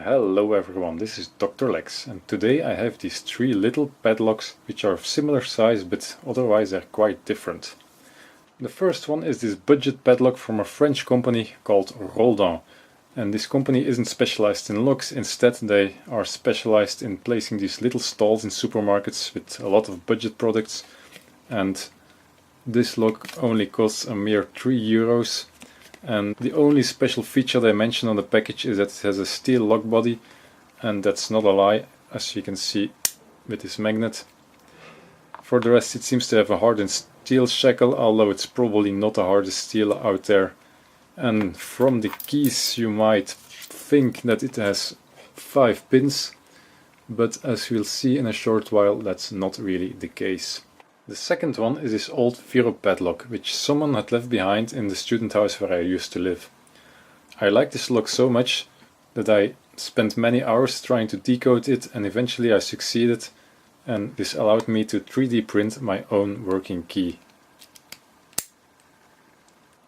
Hello everyone, this is Dr. Lex, and today I have these three little padlocks which are of similar size but otherwise are quite different. The first one is this budget padlock from a French company called Roldan, and this company isn't specialized in locks, instead they are specialized in placing these little stalls in supermarkets with a lot of budget products, and this lock only costs a mere €3. And the only special feature they mention on the package is that it has a steel lock body, and that's not a lie, as you can see with this magnet. For the rest, it seems to have a hardened steel shackle, although it's probably not the hardest steel out there. And from the keys you might think that it has 5 pins, but as we'll see in a short while, that's not really the case. The second one is this old Viro padlock, which someone had left behind in the student house where I used to live. I liked this lock so much that I spent many hours trying to decode it, and eventually I succeeded, and this allowed me to 3D print my own working key.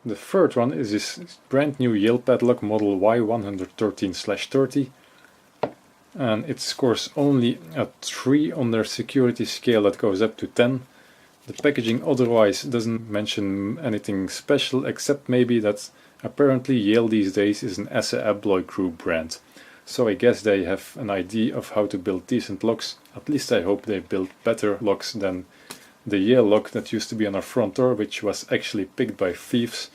The third one is this brand new Yale padlock model Y113/30, and it scores only a 3 on their security scale that goes up to 10. The packaging otherwise doesn't mention anything special, except maybe that apparently Yale these days is an Esse Abloy Group brand. So I guess they have an idea of how to build decent locks. At least I hope they build better locks than the Yale lock that used to be on our front door, which was actually picked by thieves.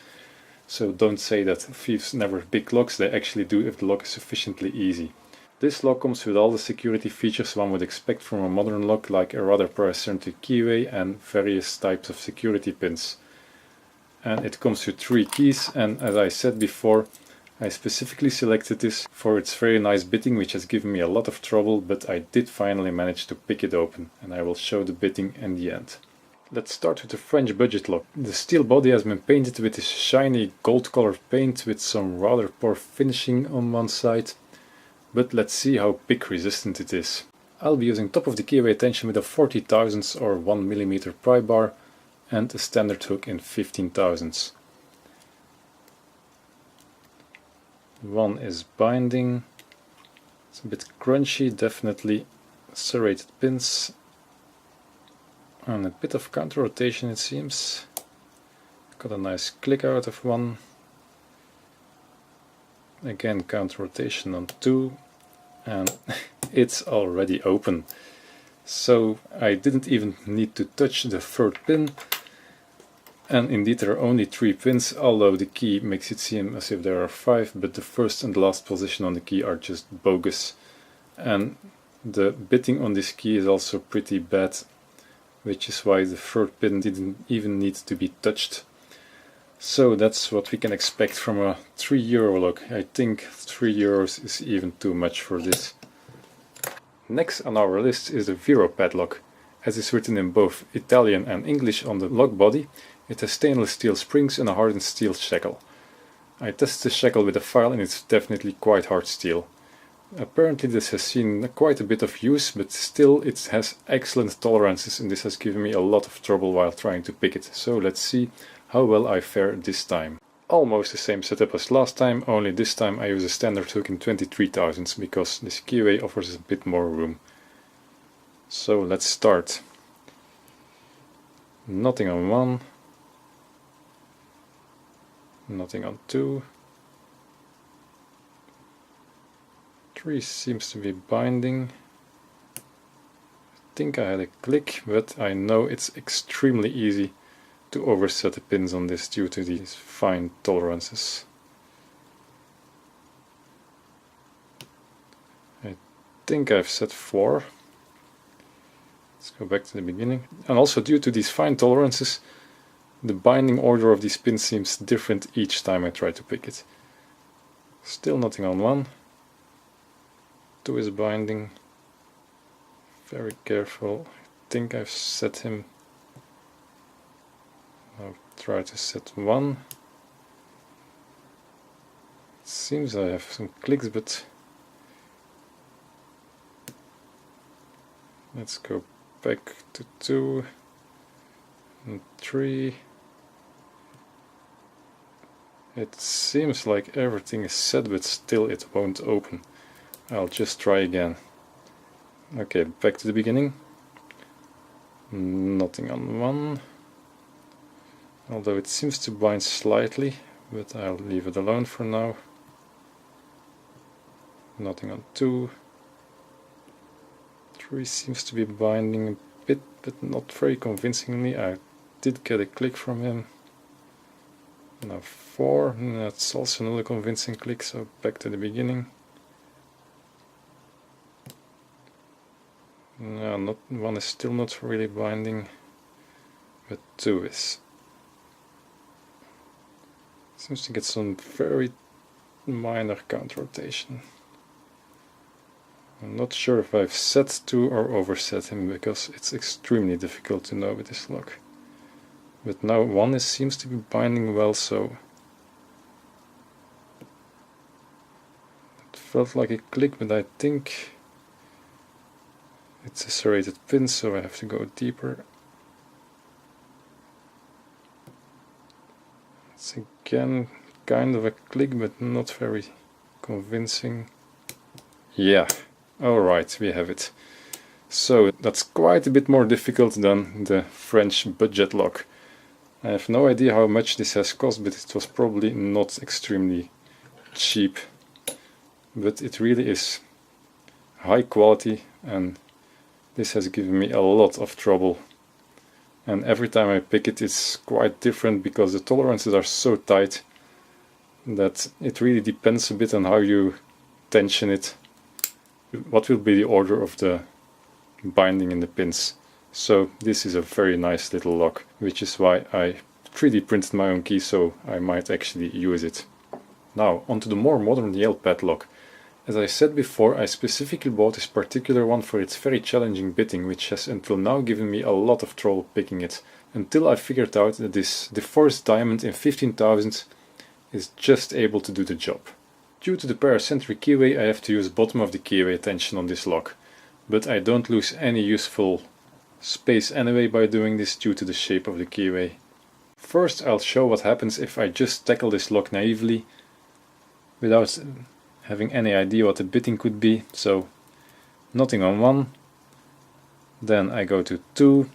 So don't say that thieves never pick locks, they actually do if the lock is sufficiently easy. This lock comes with all the security features one would expect from a modern lock, like a rather paracentric keyway and various types of security pins. And it comes with 3 keys, and as I said before, I specifically selected this for its very nice bitting, which has given me a lot of trouble, but I did finally manage to pick it open, and I will show the bitting in the end. Let's start with the French budget lock. The steel body has been painted with this shiny gold colored paint with some rather poor finishing on one side. But let's see how pick resistant it is. I'll be using top of the keyway tension with a 40 thousandths or 1 mm pry bar and a standard hook in 15 thousandths. One is binding. It's a bit crunchy, definitely serrated pins. And a bit of counter rotation it seems. Got a nice click out of one. Again counter rotation on 2, and it's already open. So I didn't even need to touch the third pin, and indeed there are only 3 pins, although the key makes it seem as if there are 5, but the first and last position on the key are just bogus. And the bitting on this key is also pretty bad, which is why the third pin didn't even need to be touched. So that's what we can expect from a €3 lock. I think €3 is even too much for this. Next on our list is the Viro padlock. As is written in both Italian and English on the lock body, it has stainless steel springs and a hardened steel shackle. I tested the shackle with a file and it's definitely quite hard steel. Apparently this has seen quite a bit of use, but still it has excellent tolerances, and this has given me a lot of trouble while trying to pick it. So let's see how well I fare this time. Almost the same setup as last time, only this time I use a standard hook in 23 thousandths because this keyway offers a bit more room. So let's start. Nothing on 1, nothing on 2. 3 seems to be binding. I think I had a click, but I know it's extremely easy to overset the pins on this due to these fine tolerances. I think I've set 4. Let's go back to the beginning. And also due to these fine tolerances, the binding order of these pins seems different each time I try to pick it. Still nothing on 1. 2 is binding. Very careful. I think I've set him. I'll try to set 1. It seems I have some clicks, but let's go back to 2 and 3. It seems like everything is set, but still it won't open. I'll just try again. Okay, back to the beginning. Nothing on 1. Although it seems to bind slightly, but I'll leave it alone for now. Nothing on 2. 3 seems to be binding a bit, but not very convincingly. I did get a click from him. Now 4, that's also another convincing click, so back to the beginning. No, not 1 is still not really binding, but 2 is. Seems to get some very minor counter rotation. I'm not sure if I've set 2 or overset him, because it's extremely difficult to know with this lock. But now 1 seems to be binding well, so it felt like a click, but I think it's a serrated pin, so I have to go deeper. It's again kind of a click, but not very convincing. Yeah, alright, we have it. So that's quite a bit more difficult than the French budget lock. I have no idea how much this has cost, but it was probably not extremely cheap. But it really is high quality, and this has given me a lot of trouble. And every time I pick it, it's quite different, because the tolerances are so tight that it really depends a bit on how you tension it. What will be the order of the binding in the pins. So this is a very nice little lock, which is why I 3D printed my own key, so I might actually use it. Now onto the more modern Yale padlock. As I said before, I specifically bought this particular one for its very challenging bitting, which has until now given me a lot of trouble picking it, until I figured out that this deforced diamond in 15,000 is just able to do the job. Due to the paracentric keyway, I have to use bottom of the keyway tension on this lock, but I don't lose any useful space anyway by doing this due to the shape of the keyway. First I'll show what happens if I just tackle this lock naively without having any idea what the bitting could be. So nothing on 1, then I go to 2,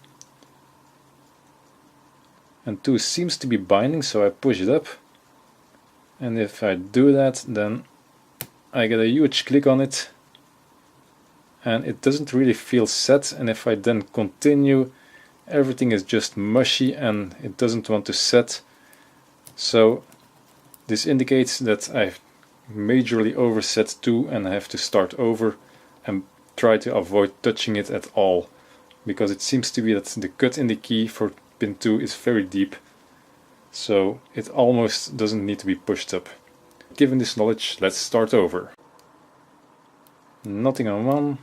and 2 seems to be binding, so I push it up, and if I do that, then I get a huge click on it, and it doesn't really feel set, and if I then continue, everything is just mushy and it doesn't want to set. So this indicates that I've majorly overset 2 and I have to start over and try to avoid touching it at all, because it seems to be that the cut in the key for pin 2 is very deep, so it almost doesn't need to be pushed up. Given this knowledge, let's start over. Nothing on 1.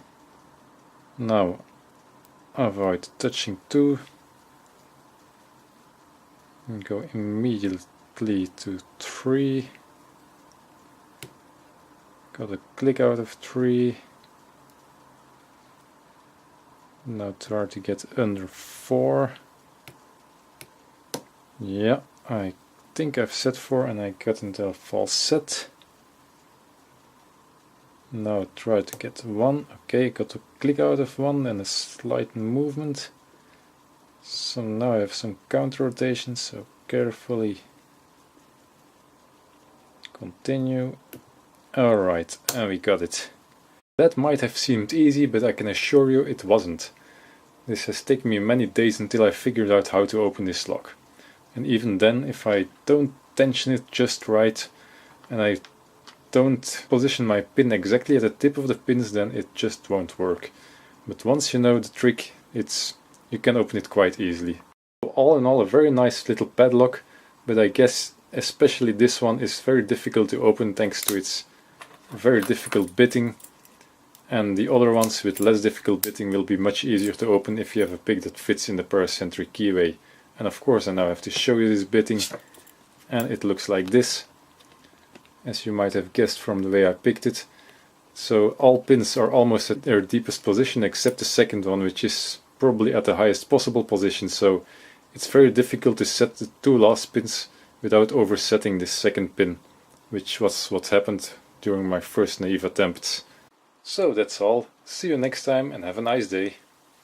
Now avoid touching 2 and go immediately to 3. Got a click out of 3. Now try to get under 4. Yeah, I think I've set 4 and I got into a false set. Now try to get 1. Okay, got a click out of 1 and a slight movement. So now I have some counter rotation, so carefully continue. Alright, and we got it. That might have seemed easy, but I can assure you it wasn't. This has taken me many days until I figured out how to open this lock. And even then, if I don't tension it just right and I don't position my pin exactly at the tip of the pins, then it just won't work. But once you know the trick, you can open it quite easily. All in all, a very nice little padlock, but I guess especially this one is very difficult to open thanks to its very difficult bitting, and the other ones with less difficult bitting will be much easier to open if you have a pick that fits in the paracentric keyway. And of course I now have to show you this bitting, and it looks like this, as you might have guessed from the way I picked it. So all pins are almost at their deepest position except the second one, which is probably at the highest possible position, so it's very difficult to set the 2 last pins without oversetting this second pin, which was what happened during my first naive attempts. So that's all. See you next time and have a nice day.